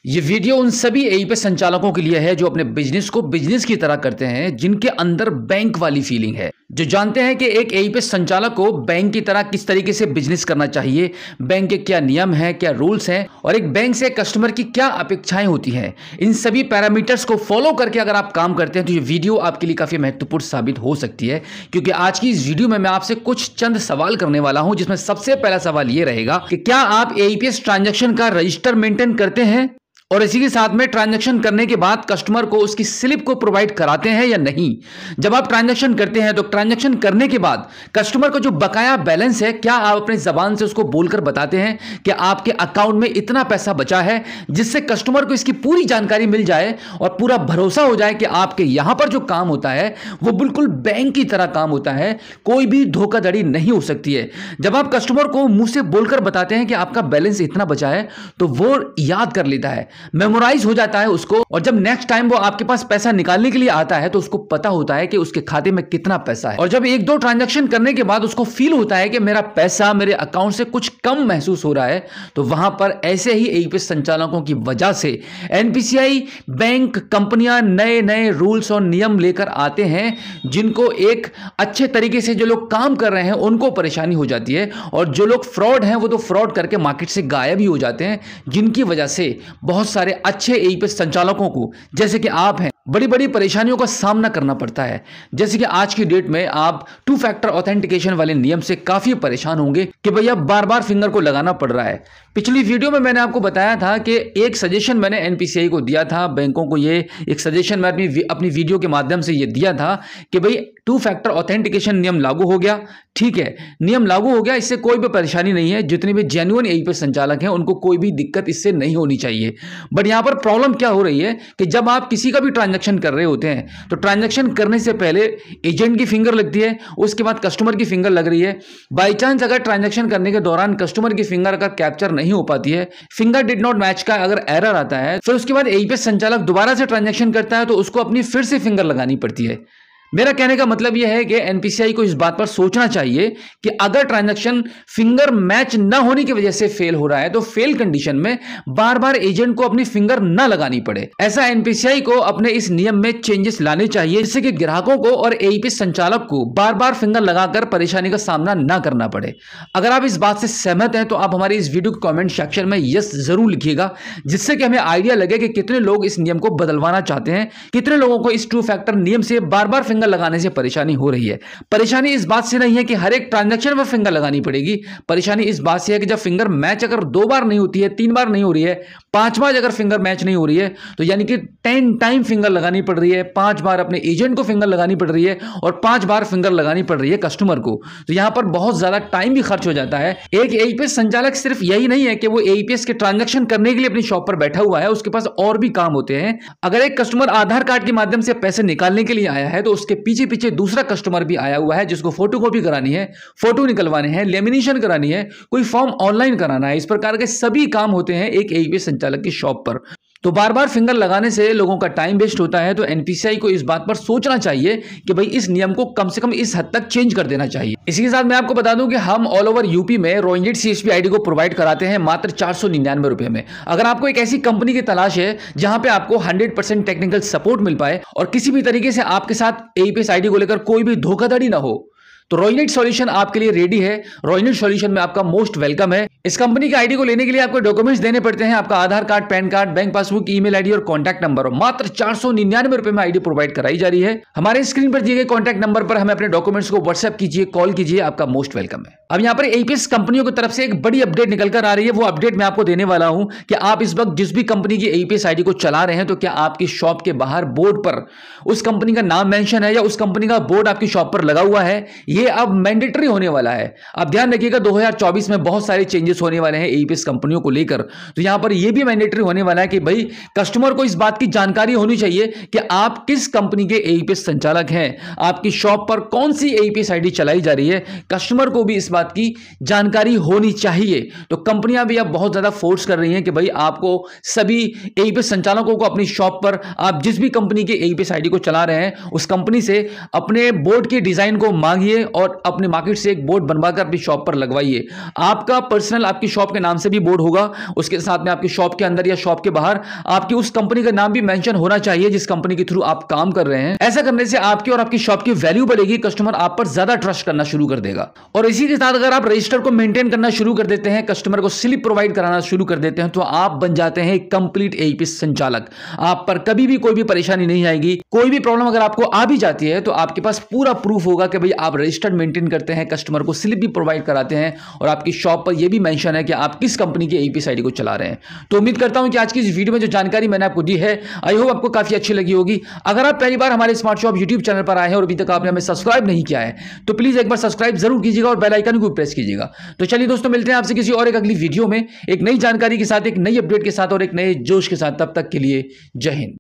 ये वीडियो उन सभी एईपीएस संचालकों के लिए है जो अपने बिजनेस को बिजनेस की तरह करते हैं, जिनके अंदर बैंक वाली फीलिंग है, जो जानते हैं कि एक एईपीएस संचालक को बैंक की तरह किस तरीके से बिजनेस करना चाहिए, बैंक के क्या नियम हैं, क्या रूल्स हैं और एक बैंक से कस्टमर की क्या अपेक्षाएं होती हैं। इन सभी पैरामीटर्स को फॉलो करके अगर आप काम करते हैं तो ये वीडियो आपके लिए काफी महत्वपूर्ण साबित हो सकती है, क्योंकि आज की इस वीडियो में मैं आपसे कुछ चंद सवाल करने वाला हूं, जिसमें सबसे पहला सवाल यह रहेगा कि क्या आप एईपीएस ट्रांजैक्शन का रजिस्टर मेंटेन करते हैं और इसी के साथ में ट्रांजैक्शन करने के बाद कस्टमर को उसकी स्लिप को प्रोवाइड कराते हैं या नहीं। जब आप ट्रांजैक्शन करते हैं तो ट्रांजैक्शन करने के बाद कस्टमर को जो बकाया बैलेंस है, क्या आप अपनी जबान से उसको बोलकर बताते हैं कि आपके अकाउंट में इतना पैसा बचा है, जिससे कस्टमर को इसकी पूरी जानकारी मिल जाए और पूरा भरोसा हो जाए कि आपके यहां पर जो काम होता है वो बिल्कुल बैंक की तरह काम होता है, कोई भी धोखाधड़ी नहीं हो सकती है। जब आप कस्टमर को मुंह से बोलकर बताते हैं कि आपका बैलेंस इतना बचा है तो वो याद कर लेता है, मेमोराइज हो जाता है उसको, और जब नेक्स्ट टाइम वो आपके पास पैसा निकालने के लिए आता है तो उसको पता होता है कि उसके खाते में कितना पैसा है। और जब एक दो ट्रांजैक्शन करने के बाद उसको फील होता है कि मेरा पैसा मेरे अकाउंट से कुछ कम महसूस हो रहा है, तो वहां पर ऐसे ही एईपीएस संचालकों की वजह से एनपीसीआई बैंक कंपनियां नए नए रूल्स और नियम लेकर आते हैं, जिनको एक अच्छे तरीके से जो लोग काम कर रहे हैं उनको परेशानी हो जाती है, और जो लोग फ्रॉड हैं वो तो फ्रॉड करके मार्केट से गायब ही हो जाते हैं, जिनकी वजह से बहुत सारे अच्छे एईपीएस संचालकों को, जैसे कि आप हैं, बड़ी बड़ी परेशानियों का सामना करना पड़ता है। जैसे कि आज की डेट में आप 2 फैक्टर ऑथेंटिकेशन वाले नियम से काफी परेशान होंगे कि भैया बार बार फिंगर को लगाना पड़ रहा है। पिछली वीडियो में मैंने आपको बताया था कि एक सजेशन मैंने एनपीसीआई को दिया था, बैंकों को ये एक सजेशन मैं अपनी वीडियो के माध्यम से ये दिया था कि भाई 2 फैक्टर ऑथेंटिकेशन नियम लागू हो गया, ठीक है, नियम लागू हो गया, इससे कोई भी परेशानी नहीं है, जितने भी जेन्युइन एईपीएस संचालक हैं उनको कोई भी दिक्कत इससे नहीं होनी चाहिए। बट यहां पर प्रॉब्लम क्या हो रही है कि जब आप किसी का भी ट्रांजैक्शन कर रहे होते हैं तो ट्रांजैक्शन करने से पहले एजेंट की फिंगर लगती है, उसके बाद कस्टमर की फिंगर लग रही है। बाई चांस अगर ट्रांजैक्शन करने के दौरान कस्टमर की फिंगर अगर कैप्चर नहीं हो पाती है, फिंगर डिड नॉट मैच का अगर एरर आता है, फिर उसके बाद एईपीएस संचालक दोबारा से ट्रांजैक्शन करता है तो उसको अपनी फिर से फिंगर लगानी पड़ती है। मेरा कहने का मतलब यह है कि एनपीसीआई को इस बात पर सोचना चाहिए कि अगर ट्रांजैक्शन फिंगर मैच न होने की वजह से फेल हो रहा है तो फेल कंडीशन में बार बार एजेंट को अपनी फिंगर न लगानी पड़े। ऐसा एनपीसीआई को अपने इस नियम में चेंजेस लाने चाहिए, जिससे कि ग्राहकों को और एईपीएस संचालक को बार बार फिंगर लगाकर परेशानी का सामना न करना पड़े। अगर आप इस बात से सहमत हैं तो आप हमारे इस वीडियो के कॉमेंट सेक्शन में यस जरूर लिखिएगा, जिससे कि हमें आइडिया लगे कि कितने लोग इस नियम को बदलवाना चाहते हैं, कितने लोगों को इस 2 फैक्टर नियम से बार बार फिंगर लगाने से परेशानी हो रही है। परेशानी इस बात से नहीं है कि हर एक ट्रांजैक्शन में फिंगर लगानी पड़ेगी, परेशानी इस बात से है कि जब फिंगर मैच अगर 2 बार नहीं होती है, 3 बार नहीं हो रही है, 5 बार अगर फिंगर मैच नहीं हो रही है तो यानी कि 10 टाइम फिंगर लगानी पड़ रही है, 5 बार अपने एजेंट को फिंगर लगानी पड़ रही है और 5 बार फिंगर लगानी पड़ रही है कस्टमर को, तो यहां पर बहुत ज्यादा टाइम भी खर्च हो जाता है। एक एईपीएस संचालक सिर्फ यही नहीं है कि वो एईपीएस के ट्रांजैक्शन करने के लिए अपनी शॉप पर बैठा हुआ है, उसके पास और भी काम होते हैं। अगर एक कस्टमर आधार कार्ड के माध्यम से पैसे निकालने के लिए आया है तो उसके पीछे पीछे दूसरा कस्टमर भी आया हुआ है, जिसको फोटोकॉपी करानी है, फोटो निकलवाने हैं, लेमिनेशन करानी है, कोई फॉर्म ऑनलाइन कराना है। इस प्रकार के सभी काम होते हैं एक एईपीएस संचालक की शॉप पर। तो बार बार फिंगर लगाने से लोगों का टाइम वेस्ट होता है, तो एनपीसीआई को इस बात पर सोचना चाहिए कि भाई इस नियम को कम से कम इस हद तक चेंज कर देना चाहिए। इसी के साथ मैं आपको बता दूं कि हम ऑल ओवर यूपी में रोइंजेट सीएसपी आईडी को प्रोवाइड कराते हैं मात्र 499 रुपए में। अगर आपको एक ऐसी कंपनी की तलाश है जहां पे आपको 100% टेक्निकल सपोर्ट मिल पाए और किसी भी तरीके से आपके साथ एईपीएस आईडी को लेकर कोई भी धोखाधड़ी ना हो, तो रोइनेट सॉल्यूशन आपके लिए रेडी है। रोइनेट सॉल्यूशन में आपका मोस्ट वेलकम है। इस कंपनी के आईडी को लेने के लिए आपको डॉक्यूमेंट्स देने पड़ते हैं, आपका Aadhaar card, PAN card, bank passbook, email ID और कॉन्टैक्ट नंबर, और मात्र 499 रुपए में आईडी प्रोवाइड कराई जा रही है। हमारे स्क्रीन पर दिए गए कॉन्टैक्ट नंबर पर हमें अपने डॉक्यूमेंट्स को व्हाट्सएप कीजिए, कॉल कीजिए, आपका मोस्ट वेलकम है। अब यहाँ पर एईपीएस कंपनियों की तरफ से एक बड़ी अपडेट निकल कर आ रही है। वो अपडेट मैं आपको देने वाला हूं कि आप इस वक्त जिस भी कंपनी की एईपीएस आईडी को चला रहे हैं, तो क्या आपकी शॉप के बाहर बोर्ड पर उस कंपनी का नाम मेंशन है या उस कंपनी का बोर्ड आपकी शॉप पर लगा हुआ है। ये अब मैंडेटरी होने वाला है। आप ध्यान रखिएगा, 2024 में बहुत सारे चेंजेस होने वाले हैं एईपीएस कंपनियों को लेकर, तो यहां पर यह भी मैंडेटरी होने वाला है कि भाई कस्टमर को इस बात की जानकारी होनी चाहिए कि आप किस कंपनी के एईपीएस संचालक हैं, आपकी शॉप पर कौन सी एईपीएस आईडी चलाई जा रही है। कस्टमर को भी इस बात की जानकारी होनी चाहिए। तो कंपनियां भी अब बहुत ज्यादा फोर्स कर रही हैं कि भाई आपको सभी एईपीएस संचालकों को अपनी शॉप पर आप जिस भी कंपनी के एईपीएस आईडी को चला रहे हैं उस कंपनी से अपने बोर्ड के डिजाइन को मांगिए और अपने मार्केट से एक बोर्ड बनवाकर अपनी शॉप पर लगवाइए। आपका पर्सनल प्रोफेशनल आपकी शॉप के नाम से भी बोर्ड होगा, उसके साथ में आपकी शॉप के अंदर या शॉप के बाहर आपकी उस कंपनी का नाम भी मेंशन होना चाहिए जिस कंपनी के थ्रू आप काम कर रहे हैं। ऐसा करने से आपकी और आपकी शॉप की वैल्यू बढ़ेगी, कस्टमर आप पर ज्यादा ट्रस्ट करना शुरू कर देगा। और इसी के साथ अगर आप रजिस्टर को मेंटेन करना शुरू कर देते हैं, कस्टमर को स्लिप प्रोवाइड कराना शुरू कर देते हैं, तो आप बन जाते हैं एक कंप्लीट एईपी संचालक। आप पर कभी भी कोई भी परेशानी नहीं आएगी। कोई भी प्रॉब्लम अगर आपको आ भी जाती है तो आपके पास पूरा प्रूफ होगा कि भाई आप रजिस्टर्ड मेंटेन करते हैं, कस्टमर को स्लिप भी प्रोवाइड कराते हैं और आपकी शॉप पर यह भी मेंशन है कि आप किस कंपनी के एईपी आईडी को चला रहे हैं। तो उम्मीद करता हूं कि आज की इस वीडियो में जो जानकारी मैंने आपको दी है, आई होप आपको काफी अच्छी लगी होगी। अगर आप पहली बार हमारे स्मार्ट शॉप यूट्यूब चैनल पर आए हैं और अभी तक आपने हमें सब्सक्राइब नहीं किया है तो प्लीज एक बार सब्सक्राइब जरूर कीजिएगा और बेल आइकन को प्रेस कीजिएगा। तो चलिए दोस्तों, मिलते हैं आपसे किसी और एक अगली वीडियो में एक नई जानकारी के साथ, एक नई अपडेट के साथ और एक नए जोश के साथ। तब तक के लिए जय हिंद।